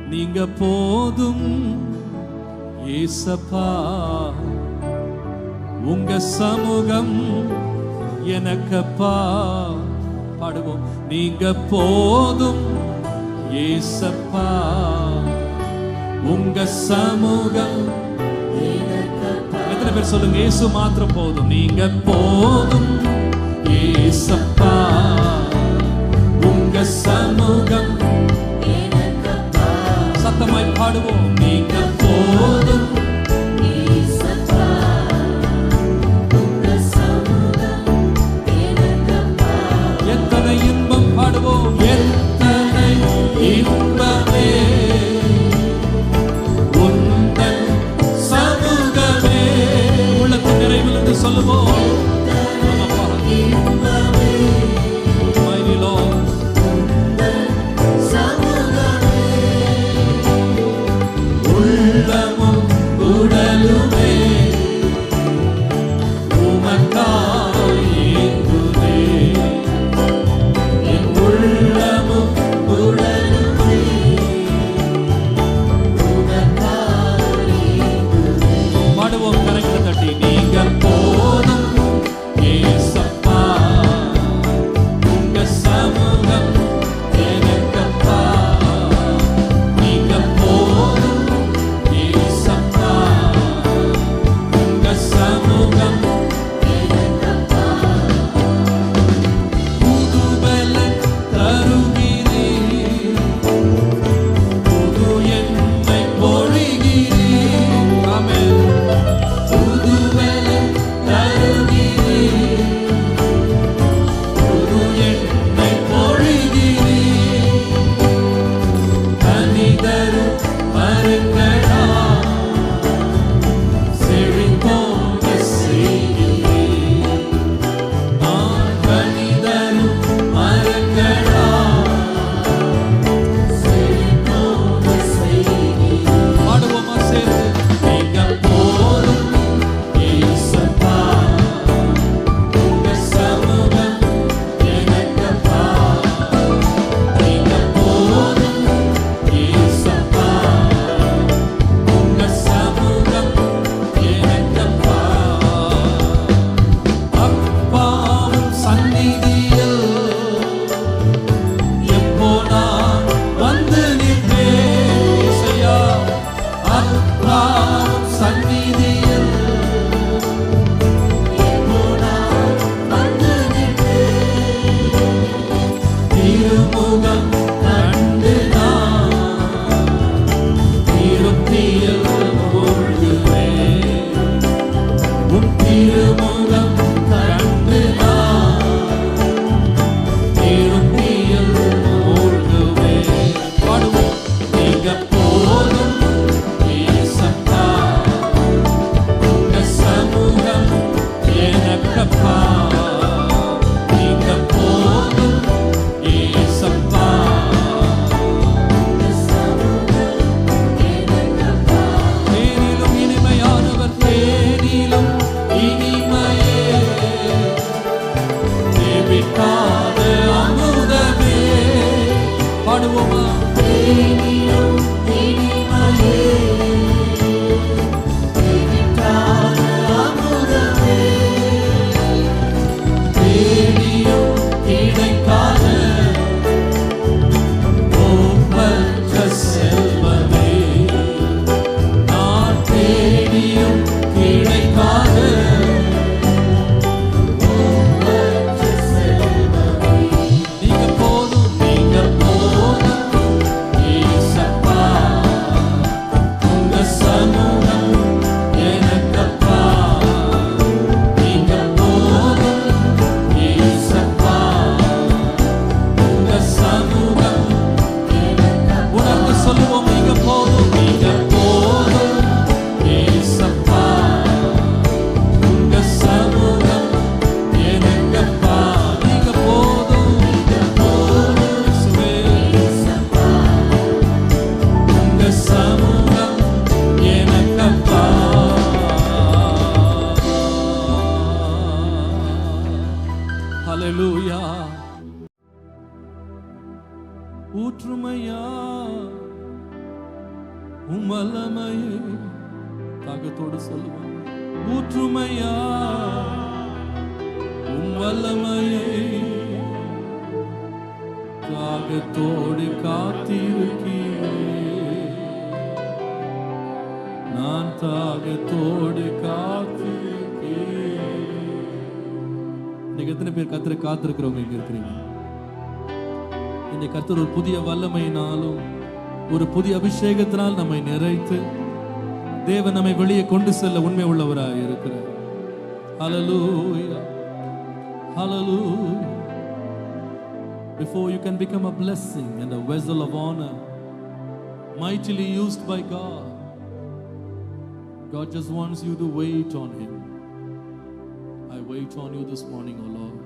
நீங்க போதும் ஏசப்பா, உங்க சமூகம் எனக்கப்பா. பாடுவோம். நீங்க போதும் ஏசப்பா, உங்க சமூகம் எனக்கப்பா. எத்தனை பேர் சொல்லுங்க, இயேசு மாத்திரம் போதும். நீங்க போதும் ஏசப்பா, உங்க சமூகம் எனக்கப்பா. சத்தமாய் பாடுவோம். நீங்க போதும் ஏசப்பா, உங்க சமூகம் எனக்கப்பா. எத்தனை இன்பம் பாடுவோம். எத்தனை இன்பமே உந்தன் சமூகமே. உள்ளத்தின் நிறைவிலிருந்து சொல்லுவோம். உள்ளமும் உம் வல்லமையை தாகத்தோடு சொல்லுவோம். ஊற்றுமையா உம் வல்லமையை தாகத்தோடு காத்திருக்கிறேன். நான் தாகத்தோடு காத்திருக்கிறேன். இன்னைக்கு எத்தனை பேர் கர்த்தரை காத்திருக்கிறவங்க இங்க இருக்கிறீங்க? இன்னைக்கு கர்த்தர் ஒரு புதிய வல்லமையினாலும் ஒரு புதிய அபிஷேகத்தினால் நம்மை நிறைத்து தேவன் நம்மை வெளியே கொண்டு செல்ல உண்மை உள்ளவராய் இருக்கிறார். Hallelujah. Hallelujah. Before you can become a blessing and a vessel of honor, mightily used by God, God just wants you to wait on Him. I wait on you this morning, O Lord.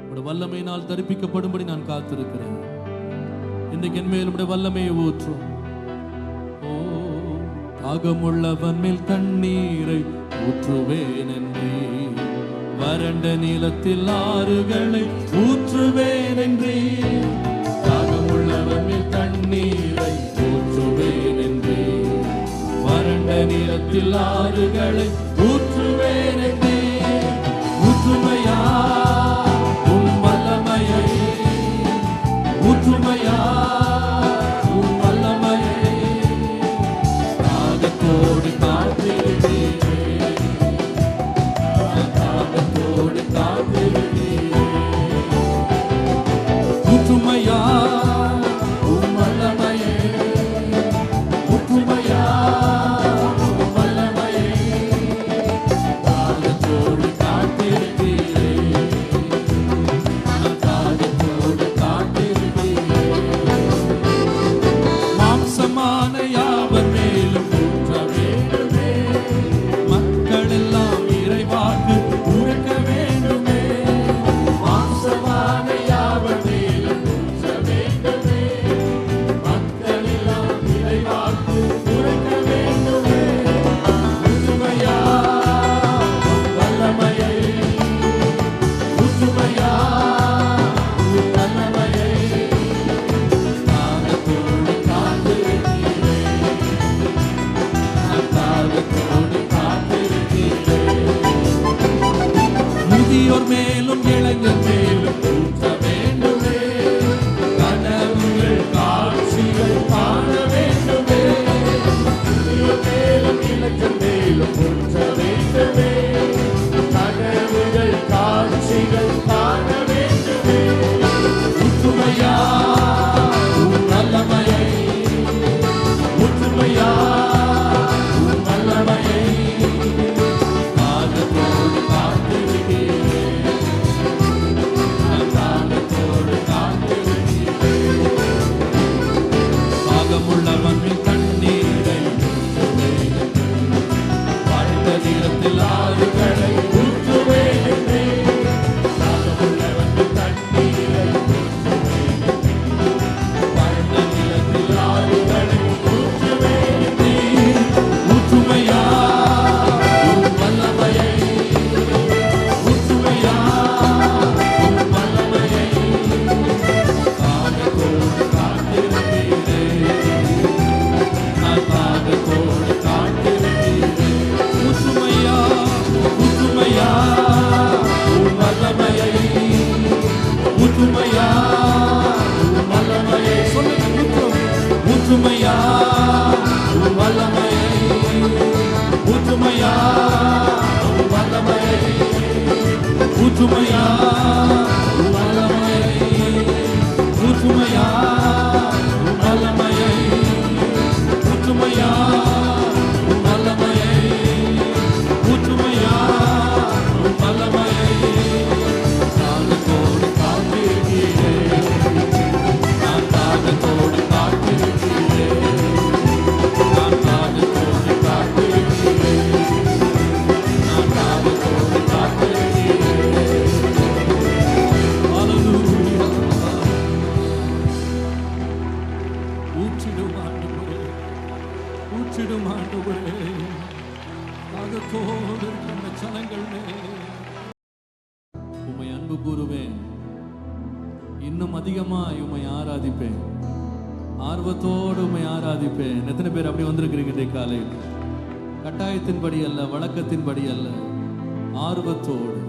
உம்முடைய வல்லமையினால் தரிப்பிக்கப்படும்படி நான் காத்திருக்கிறேன். இன்றைக்கு என் மேல் உம்முடைய வல்லமையை ஊற்றும். ஓ, தாகமுள்ளவன் மேல் தண்ணீரை ஊற்றுவேன் என்றே, வறண்ட நிலத்தில் ஆறுகளை ஊற்றுவேன் என்றே. தாகமுள்ளவன் மேல் தண்ணீரை ஊற்றுவேன் என்றே, வறண்ட நிலத்தில் ஆறுகளை ஊற்றுவேன் என்றே. ஊற்றுமையா உம் வல்லமையை, ஊற்றுமையா உம் வல்லமையை தாகத்தோடு காத்திருக்கிறேன். தாகத்தோடு காத்திருக்கிறேன். ஊற்றுமையா உம் வல்லமையை, ஊற்றுமையா உம் வல்லமையை தாகத்தோடு காத்திருக்கிறேன். தாகத்தோடு காத்திருக்கிறேன். மாம்சமான யாவர் மேலும் ஊற்ற வேண்டுமே, மக்கள் எல்லாம் இறைவாக்கு உரைக்க வேண்டுமே. மாம்சமான யாவர் மேலும் ஊற்ற வேண்டுமே, மக்கள் எல்லாம் இறைவாக்கு உரைக்க வேண்டுமே. ஊற்றுமையா உம் வல்லமையை, ஊற்றுமையா உம் வல்லமையை தாகத்தோடு காத்திருக்கிறேன். தாகத்தோடு காத்திருக்கிறேன். முதியோர் மேலும் இளைஞர் மேலும் ஊற்ற வேண்டுமே, கனவுகள் காட்சிகள் காண வேண்டுமே. முதியோர் மேலும் இளைஞர் மேலும் ஊற்ற வேண்டுமே, கனவுகள் காட்சிகள் காண வேண்டுமே. ஊற்றுமையா உம் வல்லமையை, ஊற்றுமையா உம் வல்லமையை தாகத்தோடு காத்திருக்கிறேன். தாகத்தோடு காத்திருக்கிறேன். தாகமுள்ளவன் மேல் தண்ணீரை ஊற்றுவேன், வறண்ட நிலத்தில் ஆறுகளை ஊற்றுவேன் என்றே. தாகமுள்ளவன் மேல் தண்ணீரை ஊற்றுவேன், வறண்ட நிலத்தில் ஆறுகளை ஊற்றுவேன் என்றே. ஊற்றுமையா உம் வல்லமையை, ஊற்றுமையா உம் வல்லமையை தாகத்தோடு காத்திருக்கிறேன். நான் தாகத்தோடு காத்திருக்கிறேன். ஊற்றுமையா, ஊற்றுமையா உம் வல்லமையை, ஊற்றுமையா உம் வல்லமையை சொல்லுங்க. ஊற்றுமையா உம் வல்லமையை, ஊற்றுமையா உம் வல்லமையை, ஊற்றுமையா உம் வல்லமையை, ஊற்றுமையா உம் வல்லமையை, ஊற்றுமையா உம் வல்லமையை, ஊற்றுமையா உம் வல்லமையை தாகத்தோடு காத்திருக்கிறேன். நான் தாகத்தோடு காத்திருக்கிறேன். நான் தாகத்தோடு காத்திருக்கிறேன். நான் தாகத்தோடு காத்திருக்கிறேன். Hallelujah. ஊற்றிடும் ஆண்டவரே, ஊற்றிடும் ஆண்டவரே, தாகத்தோடு இருக்கிற ஜனங்கள் மேல் உம்மை அன்பு கூறுவேன். இன்னும் அதிகமாய் உம்மை ஆராதிப்பேன். ஆர்வத்தோடு உம்மை ஆராதிப்பேன். எத்தனை பேர் அப்படி வந்திருக்கிறீங்க இன்றைய காலையில்? கட்டாயத்தின்படி அல்ல, வழக்கத்தின்படி அல்ல, ஆர்வத்தோடு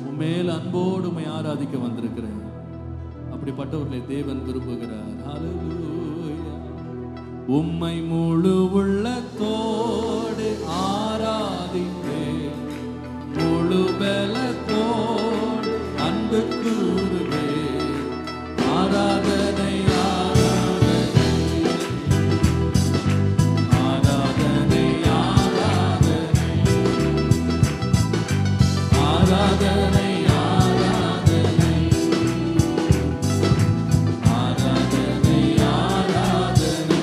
உம்மேல் அன்போடு உம்மை ஆராதிக்க வந்திருக்கிறேன். அப்படிப்பட்டவர்களை தேவன் விரும்புகிறார். ஹல்லேலூயா. உம்மை முழு உள்ளத்தோடு ஆராதிப்பேன், முழு பலத்தோடு அன்பு கூறுவேன். ஆராதனை ஆராதனை ஆராதனை ஆராதனை ஆராதனை ஆராதனை ஆராதனை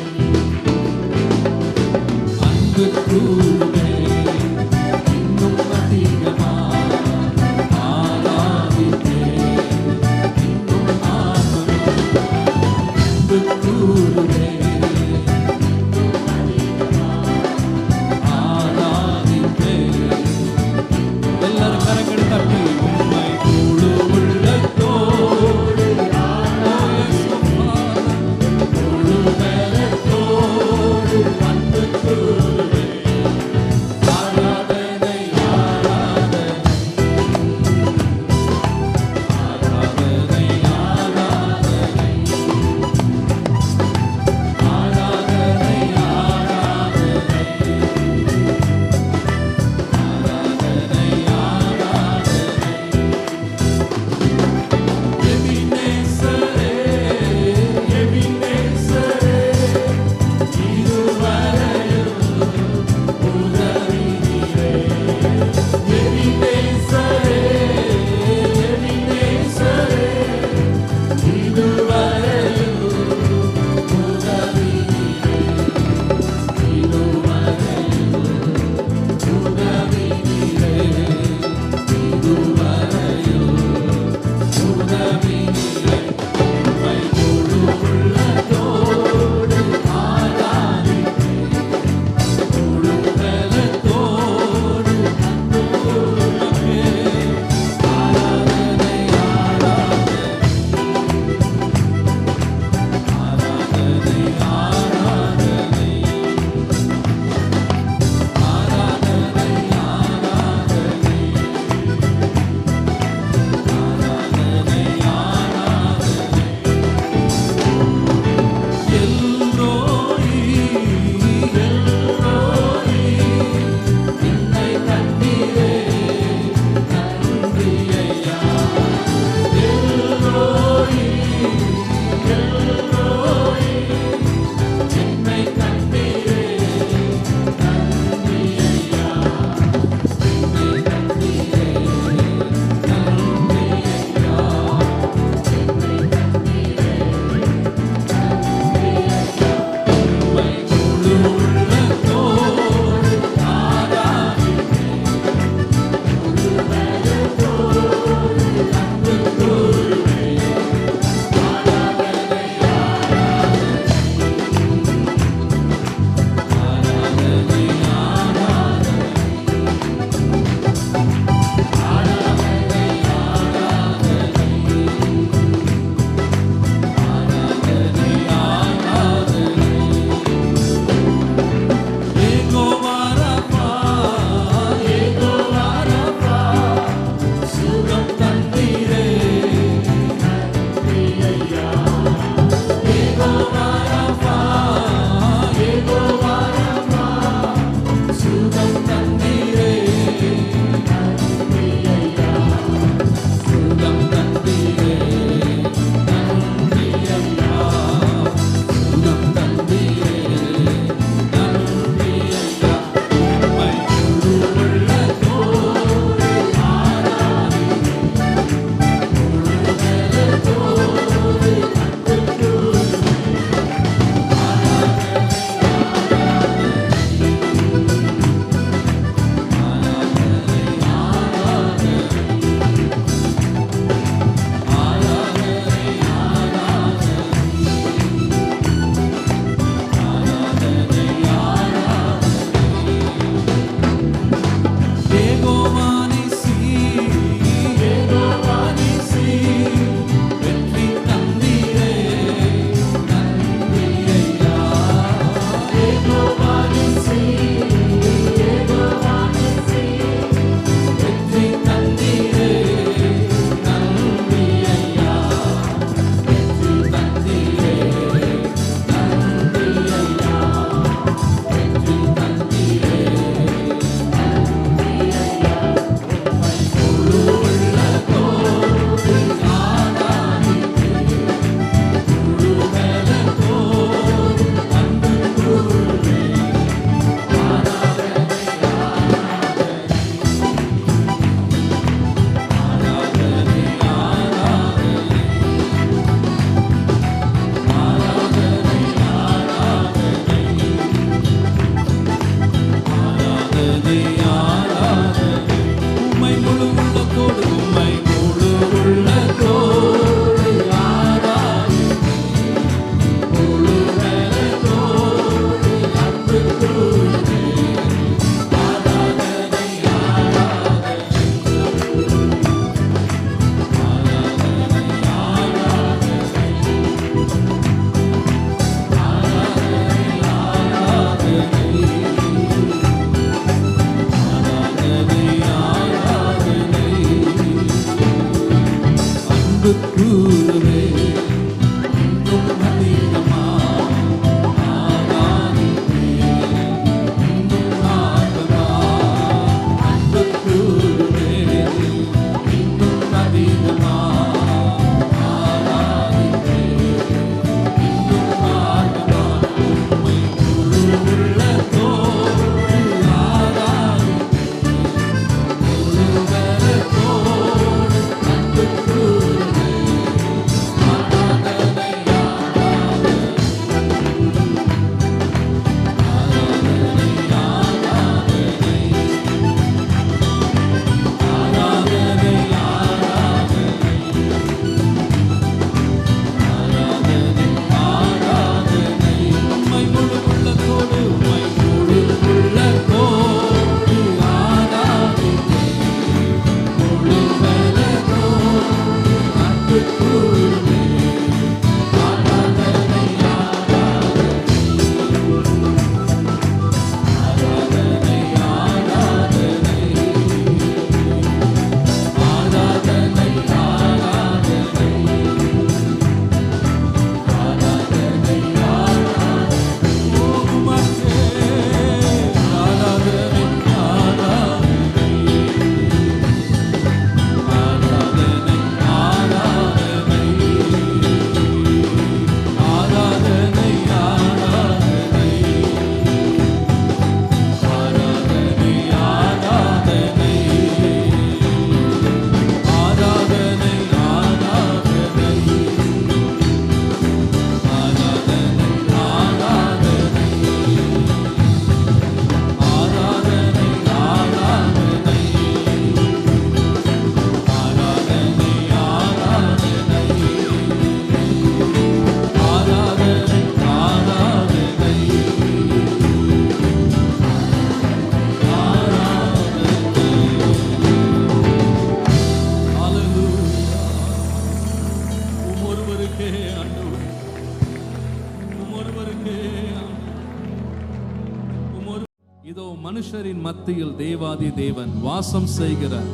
இதோ மனுஷரின் மத்தியில் தேவாதி தேவன் வாசம் செய்கிறார்.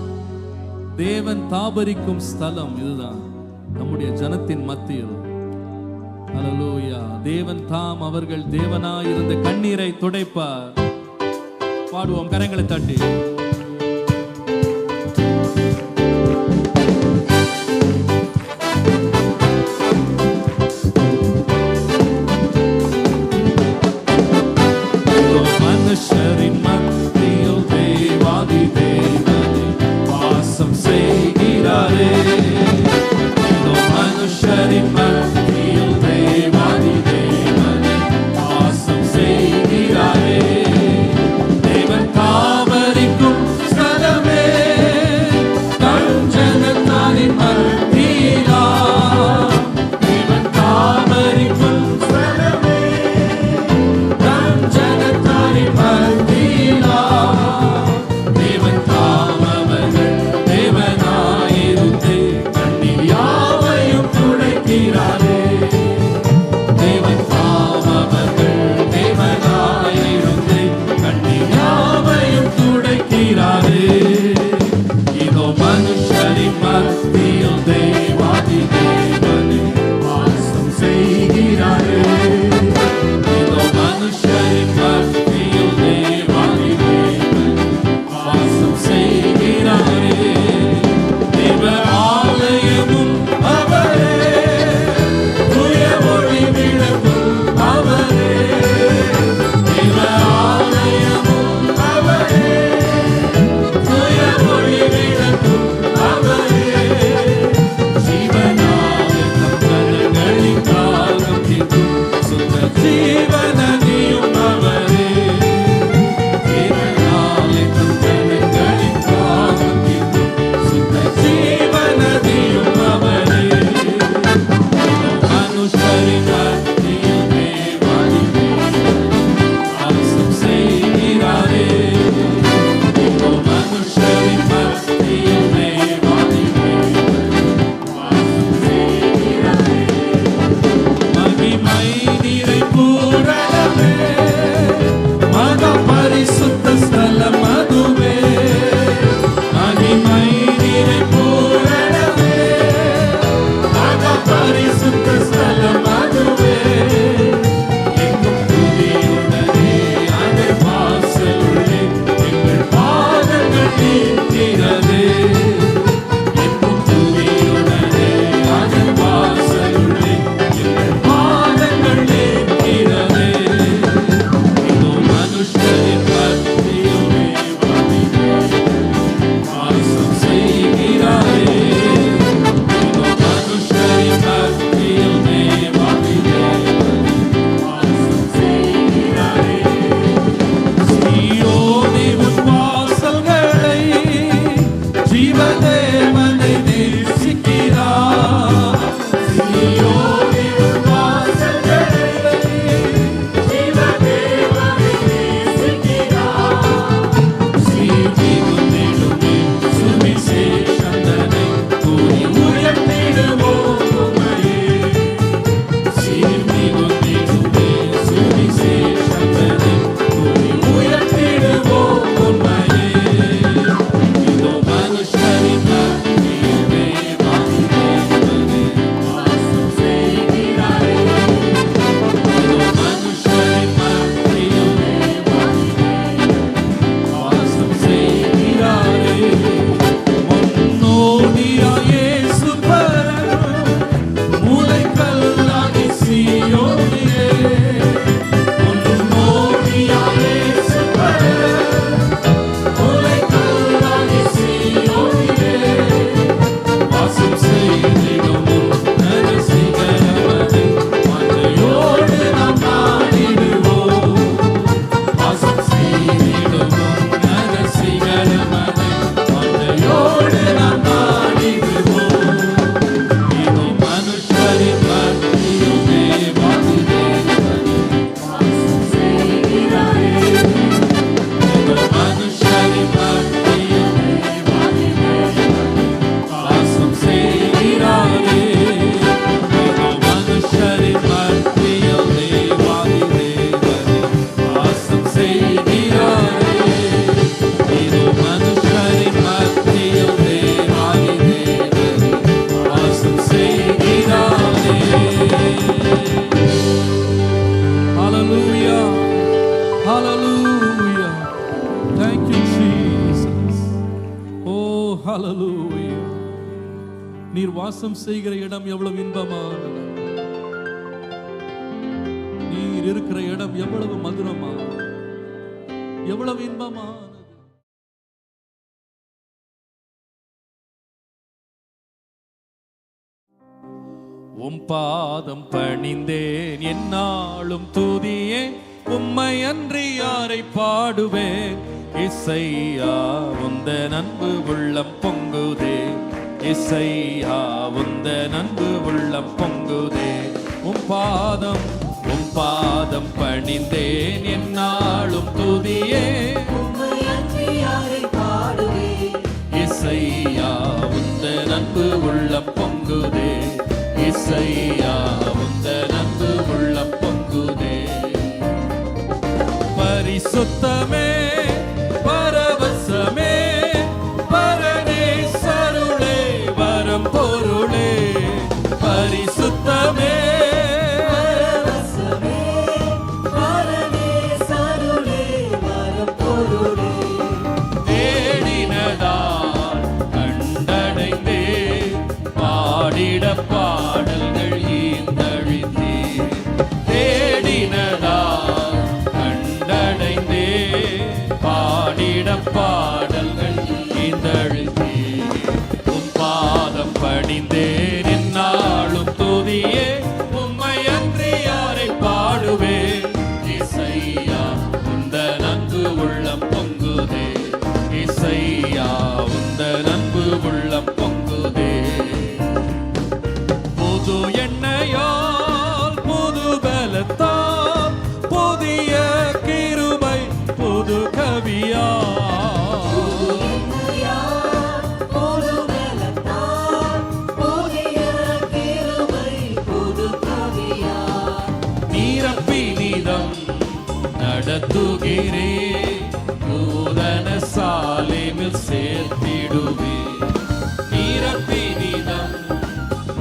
தேவன் தாபரிக்கும் ஸ்தலம் இதுதான், நம்முடைய ஜனத்தின் மத்தியில். ஹல்லேலூயா. தேவன் தாம் அவர்கள் தேவனாயிருந்த கண்ணீரை துடைப்பார். பாடுவோம் கரங்களை தட்டி. மனுஷரின் மத்தியில் தேவாதி தேவனே வாசம் செய்கிறாரே. மனுஷரின் மத்தியில் தேவாதி தேவனே வாசம் செய்கிறாரே. தேவன் தாபரிக்கும் Hallelujah. Thank you, Jesus. Oh, hallelujah. நீர் வாசம் செய்கிற இடம் எவ்வளவு இன்பமானது, நீர் இருக்கிற இடம் எவ்வளவு மதுரமானது, எவ்வளவு இன்பமானது. உம் பாதம் பணிந்தேன் என்னாலும் துதியே, உம்மை அன்றி யாரை பாடுவேன். இசையா உந்த நன்பு உள்ளம் பொங்குதே, இசையா உந்த நன்பு உள்ளம் பொங்குதே. உம் பாதம் பணிந்தேன் என்னாலும் துதியே, உம்மை அன்றி யாரை பாடுவேன். இசையா உந்த நன்பு உள்ளம் பொங்குதே, இசையா உந்த நன்பு உள்ளம் பொங்குதே. பரிசுத்தமே பரவசமே பரனே சருளே வரம் பொருளே. பரிசுத்தமே பரவசமே பரனே சருளே வரம் பொருளே. தேடினதால் கண்டடைந்தே பாடிட பாடல்கள் ஈந்தழித்தே. தேடினதால் கண்டடைந்தே பாடிட பாடல்கள் ஈந்தழித்தே. உம் பாதம் பணிந்தேன் என்னாலும் துதியே, உம்மை அன்றி யாரை பாடுவேன். இசையா உந்த நன்பு உள்ளம் பொங்குதே, இசையா உந்த நன்பு உள்ளம் பொங்குதே. புது எண்ணெயால் புது பலத்தால் புதிய கிருபை புது கவியா. நீரப்பி நீதம் நடத்துகிறே, நூதன சாலேமில் சேர்த்திடுவே. நீரப்பி நீதம்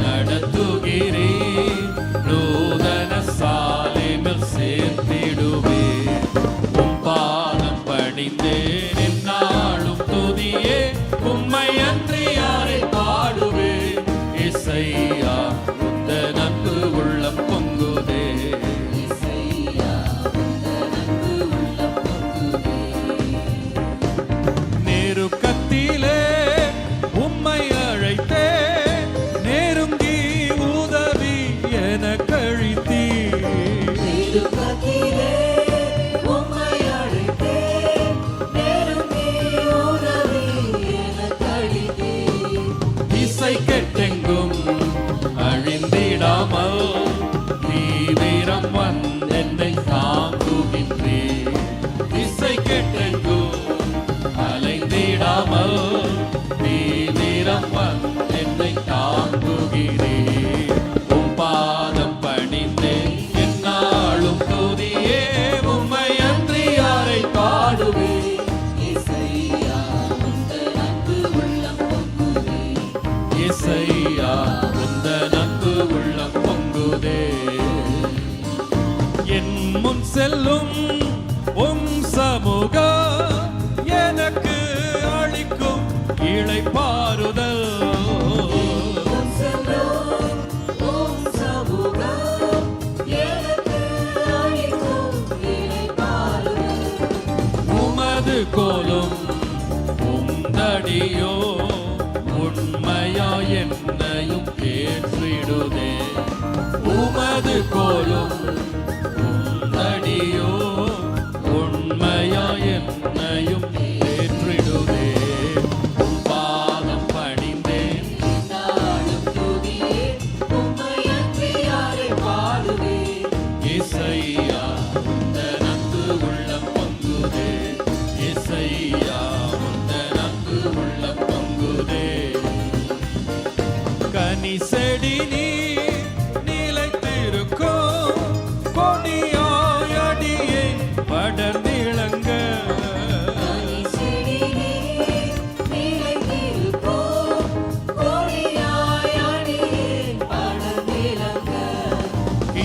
நடத்துகிறே, நூதன சாலேமில் சேர்த்திடுவே. உம் பாதம் பணிந்தேன் என்னாலும் துதியே, உம்மை அன்றி யாரை பாடுவேன். இசையா உந்த நன்பு உள்ளம் பொங்குதே, இசையா உந்த நன்பு உள்ளம் பொங்குதே. நெருக்கத்திலே உம்மை அழைத்தே, நெருங்கி உதவி என கழித்தீ. இசை கெட்டெங்கும் அழிந்திடாமல் தீவிரம் வந்தென்னை தாங்குகின்றே. இசை கெட்டெங்கும் அலைந்திடாமல் தீவிரம் வந்தென்னை தாங்குகிறே. உம் பாதம் பணிந்தேன் என்னாலும் துதியே, உம்மை அன்றி யாரை பாடுவேன். இசையா உந்த நன்பு உள்ளம் பொங்குதே, இசையா உந்த நன்பு உள்ளம் பொங்குதே. என் முன் செல்லும் உம் சமூகம் எனக்கு அளிக்கும் இளைப்பாறுதல். உமது கோலும் உந்தடியோ உண்மையா என்னையும் ஏற்றிடுதே. உமது கோலும் உந்தடியோ உண்மையா என்னையும் ஏற்றிடுதே. உம் பாதம் பணிந்தேன் நாளும் துதியே, உம்மை அன்றி யாரை பாடுவேன். இசையா உந்த நன்பு உள்ளம் பொங்குதே, இசையா உந்த நன்பு உள்ளம் பொங்குதே. கனி செடி நீர் நிலைத்திருக்கும் கொடியாய் அடியே படர்ந்திளங்க.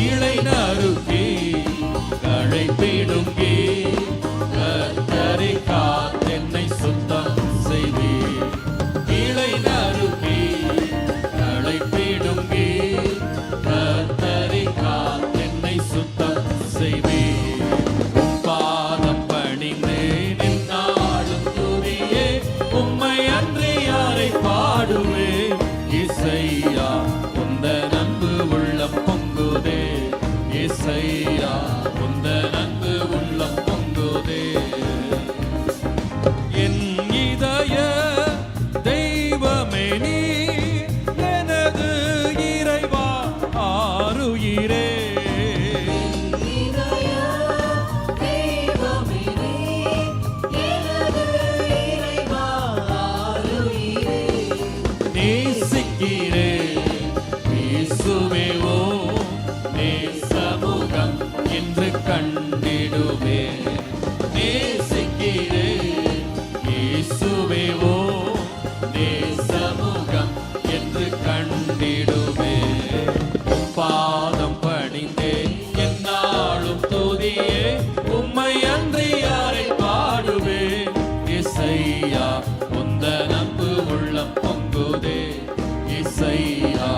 இளை நறுக்கி களை பிடுங்கி செய்வேன். உம் பாதம் பணிந்தேன் எந்நாளும் துதியே, உம்மை அன்றி யாரை பாடுவேன். இசையா உந்தன் அன்பு உள்ளம் பொங்குதே, இசையா உந்தன் அன்பு உள்ளம் பொங்குதே. என் இதய தெய்வமே நீ, எனது இறைவா ஆருயிரே. நேசிக்கிறேன் இயேசுவே ஓ நேசமுகம் என்று கண்டிடுவேன். நேசிக்கிறேன் இயேசுவே ஓ நேசமுகம் என்று கண்டிடுவேன். பாதம் பணிந்தேன் எந்நாளும் துதியே, உம்மை அன்றி யாரை பாடுவேன். இசையா உந்தன் அன்பு உள்ளம் பொங்குதே, இசையா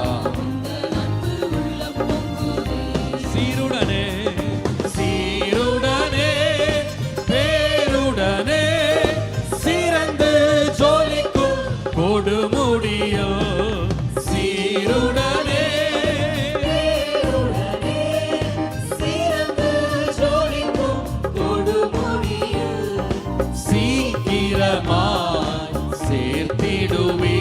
சீருடனே சீருடனே பேருடனே சிறந்து ஜொலிக்கும் கொடுமுடியோ. சீருடனே சீக்கிரமாய் சேர்த்திடுவே,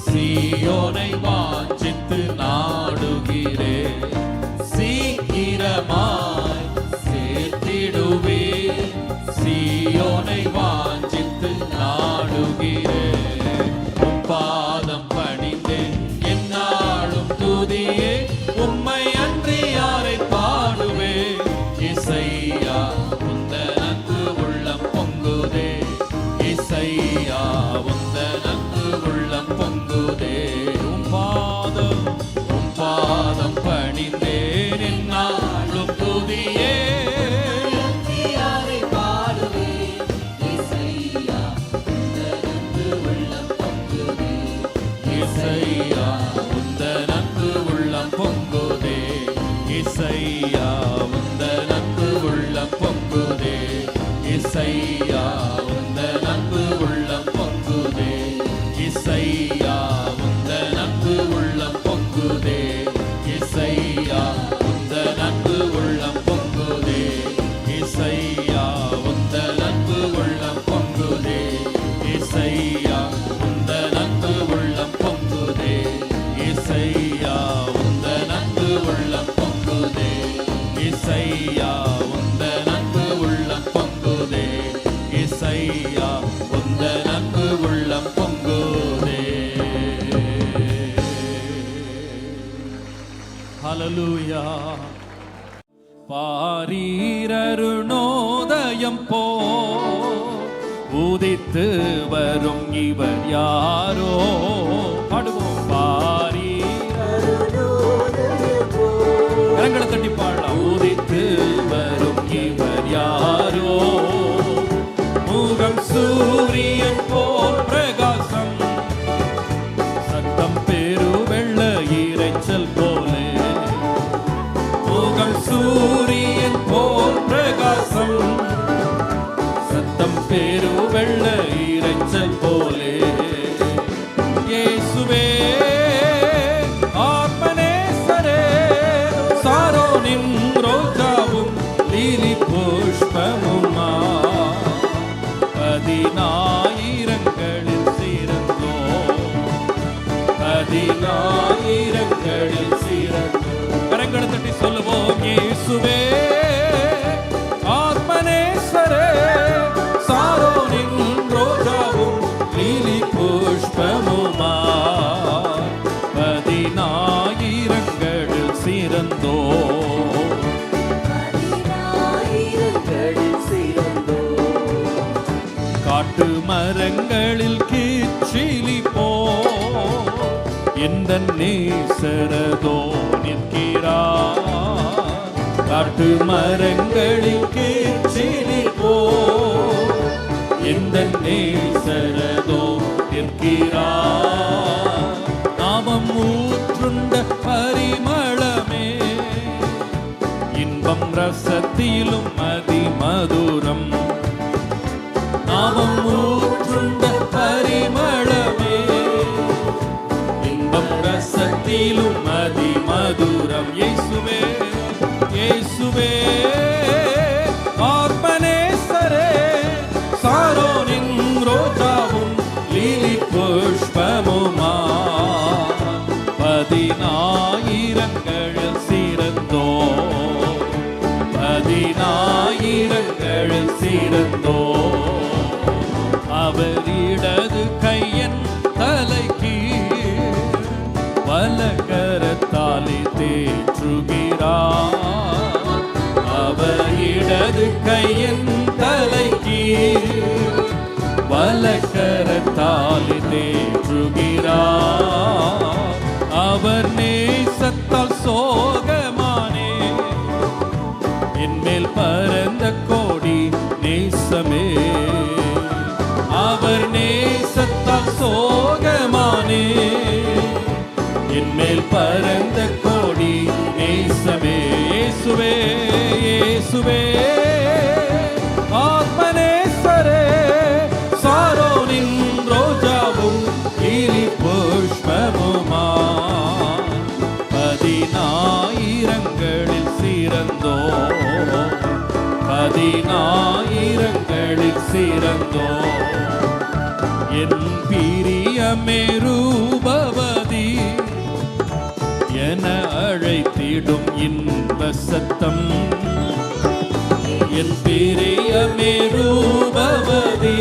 சீயோனை வாஞ்சித்து நாடுகிறேன். சீக்கிரமாய் சேர்த்திடுவே, சீயோனை வாஞ்சித்து நாடுகிறேன். பாதம் பணிந்தேன் எந்நாளும் துதியே, உம்மை அன்றி யாரை பாடுவேன். இசையா உந்தன் அன்பு உள்ளம் பொங்குதே, இசையா உந்தன் அன்பு உள்ளம் பொங்குதே. உம் பாதம் பணிந்தேன் எந்நாளும் துதியே, இசையா உந்தன் அன்பு உள்ளம் பொங்குதே, இசையா உந்தன் அன்பு உள்ளம் பொங்குதே, இசையா உந்தன் அன்பு உள்ளம் பொங்குதே, இசையா உந்தன் அன்பு உள்ளம் பொங்குதே, இசையா உந்தன் அன்பு உள்ளம் பொங்குதே, இசையா உந்தன் அன்பு உள்ளம் பொங்குதே, இசையா உந்தன் அன்பு உள்ளம் பொங்குதே, இசையா உந்தன் அன்பு உள்ளம் பொங்குதே, இசையா உந்தன் அன்பு உள்ளம் பொங்குதே, இசையா உந்தன் அன்பு உள்ளம் பொங்குதே. ஹல்லேலூயா. பாரீரருணோதயம் போ உதித்து வரும் இவர் யாரோ. பாடுவோம். கரங்களை தட்டி பாடலாம். உதித்து வரும் இவர் யாரோ, முகம் சூரியன் போல் பிரகாசம், சத்தம் பெரு வெள்ள இரைச்சல் போலே. முகம் சூரியன் போல் பிரகாசம், சத்தம் பெரு வெள்ள இரைச்சல் போலே. இயேசுவே ஆத்மநேசரே, சாரோனின் ரோஜாவும் லீலி புஷ்பமுமா, 10,000ங்களில் சிறந்தோ, 10,000ங்களில் சிறந்தோ. கரங்களை தட்டி சொல்லுவோம். இயேசுவே ஆத்மநேசரே, சாரோனின் ரோஜாவும் லீலி புஷ்பமுமா, 10,000ங்களில் சிறந்தோ. காட்டு மரங்களில் கிச்சிலி போ, எந்த நேசரதோ நிற்கிறார். காட்டு மரங்களில் கிச்சிலி போ, எந்த நேசரதோ நிற்கிறார். நாமம் ஊற்றுண்ட பரிமளமே, இன்பம் ரசத்திலும் அதிமதுரம் நாமம் ஊற்றுண்ட பரிமளமே இன்பம் ரசத்திலும் அதிமதுரம் இயேசுவே இயேசுவே ஆத்மநேசரே சாரோனின் ரோஜாவும் லீலி புஷ்பமுமா பதினாயிரங்களில் சிறந்தோ பதினாயிரங்களில் சிறந்தோ அவர் இடது கையன் தலைக்கு வலக்கரத்தாலே தேற்றுகிறார் அவர் இடது கையன் தலைக்கு வலக்கரத்தாலே தேற்றுகிறார் அவர் நேசத்தால் சோகமானே என்மேல் பரந்த கோடி நேசமே அவர் நேசத்தால் சோகமானே என்மேல் பரந்த கோடி நேசமே இயேசுவே இயேசுவே ஆத்மநேசரே சாரோனின் ரோஜாவும் லீலி புஷ்பமுமா பதினாயிரங்களில் சிறந்தோ பதினாயிரங்களில் சிறந்தோ என் பிரியமே ரூபவதி என அழைத்திடும் இன்ப சத்தம் என் பிரியமே ரூபவதி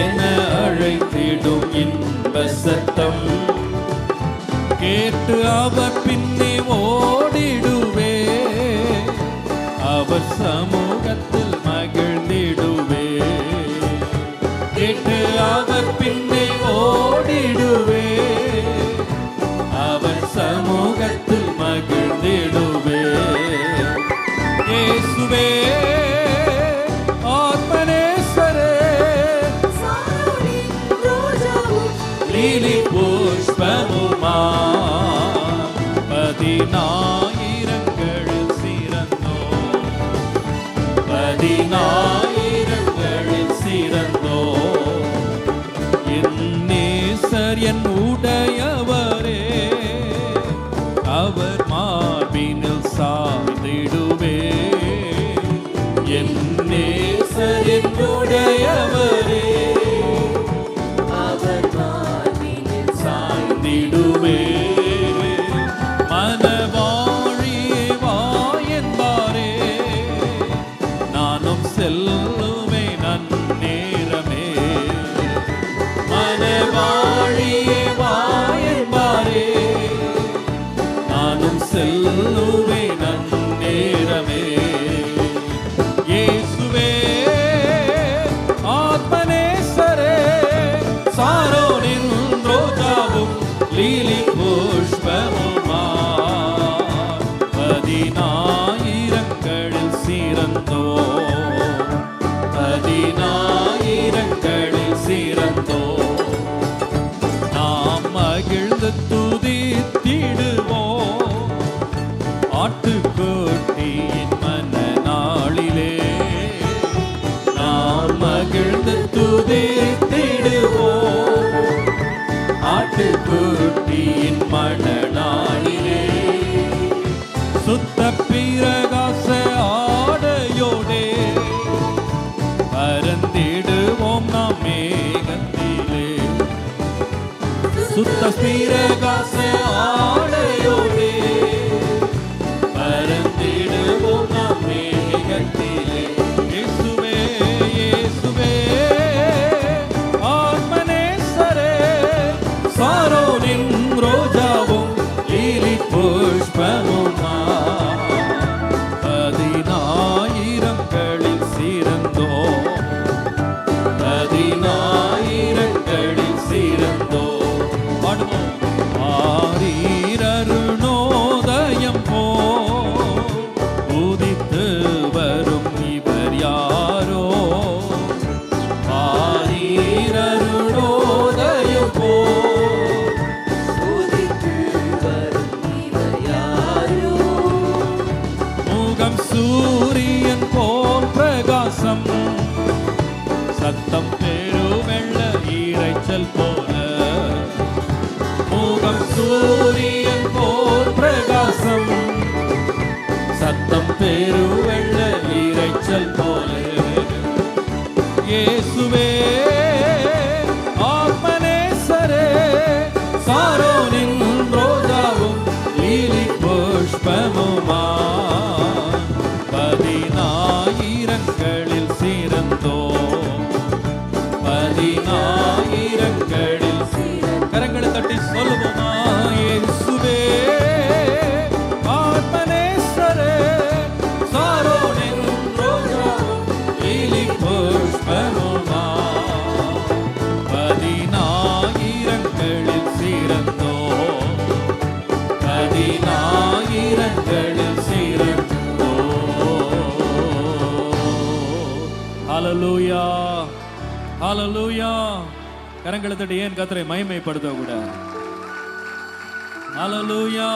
என அழைத்திடும் இன்ப சத்தம் கேட்டு அவர் பின்னே ஓடிடுவே அவர் சமூகத்தில் மகிழ்ந்திடுவே கேட்டு அவர் பின்னே ஓடிடுவே அவர் சமூகத்தில் மகிழ்ந்திடுவே இயேசுவே ஆத்மநேசரே லீலி புஷ்பமுமா பதினாயிரங்களில் சிறந்தோ பதினாயிரங்களில் சிறந்தோ என் நேசர் என் உடையவரே அவர் மார்பினில் சாய்ந்திடுவே என் நேசர் என் உடையவரே அவர் மார்பினில் சாய்ந்திடுவே மனவாழியே வா என்பாரே நானும் செல்லுவே நன்னேரமே மனவாழியே வா என்பாரே நானும் செல்லுவே நன்னேரமே இயேசுவே ஆத்மநேசரே சாரோனின் ரோஜாவும் லீலி புஷ்பமுமா பதினாயிரங்களில் சிறந்தோ பதினாயிரங்களில் சிறந்தோ நாம் மகிழ்ந்து துதித்திடுவோம் ஆட்டுக்குட்டியின் மனநாளிலே நாம் மகிழ்ந்து துதித்திடுவோம் ஆட்டுக்குட்டியின் மனநாளிலே சுத்த பிரகாச ஆடையோடே பரந்திடுவோம் நாம் மேகத்திலே சுத்த பிரகாச ஆடையோடே பரந்திடுவோம் நாம் மேகத்திலே இயேசுவே இயேசுவே ஆத்மநேசரே சாரோனின் ரோஜாவும் லீலி புஷ்பமுமா பதினாயிரங்களில் சிறந்தோ பதினாயிரங்களில் சிறந்தோ பாடுவோம் ஆரீரருணோதயம் போ உதித்து வரும் இவர் யாரோ ஆரீரருணோதயம் போ முகம் சூரியன் போல் பிரகாசம், சத்தம் பெருவெள்ள இரைச்சல் போல. முகம் சூரியன் போல் பிரகாசம், சத்தம் பெருவெள்ள இரைச்சல் போல. இயேசுவே ஆத்மநேசரே, சாரோனின் ரோஜாவும் லீலி புஷ்பமுமா, 10,000களில் சிறந்தோ, 10,000களில் கரங்களை தட்டி சொல்லுவோமா. இயேசுவே ஆத்மநேசரே, சாரோனின் ரோஜாவும் லீலி புஷ்பமுமா, 10,000களில் சிறந்தோ, 10,000களில் சிறந்தோ. ஹல்லேலூயா, ஹல்லேலூயா. கரங்களை தட்டி ஏன் கர்த்தரை மகிமைப்படுத்த கூட. ஹல்லேலூயா.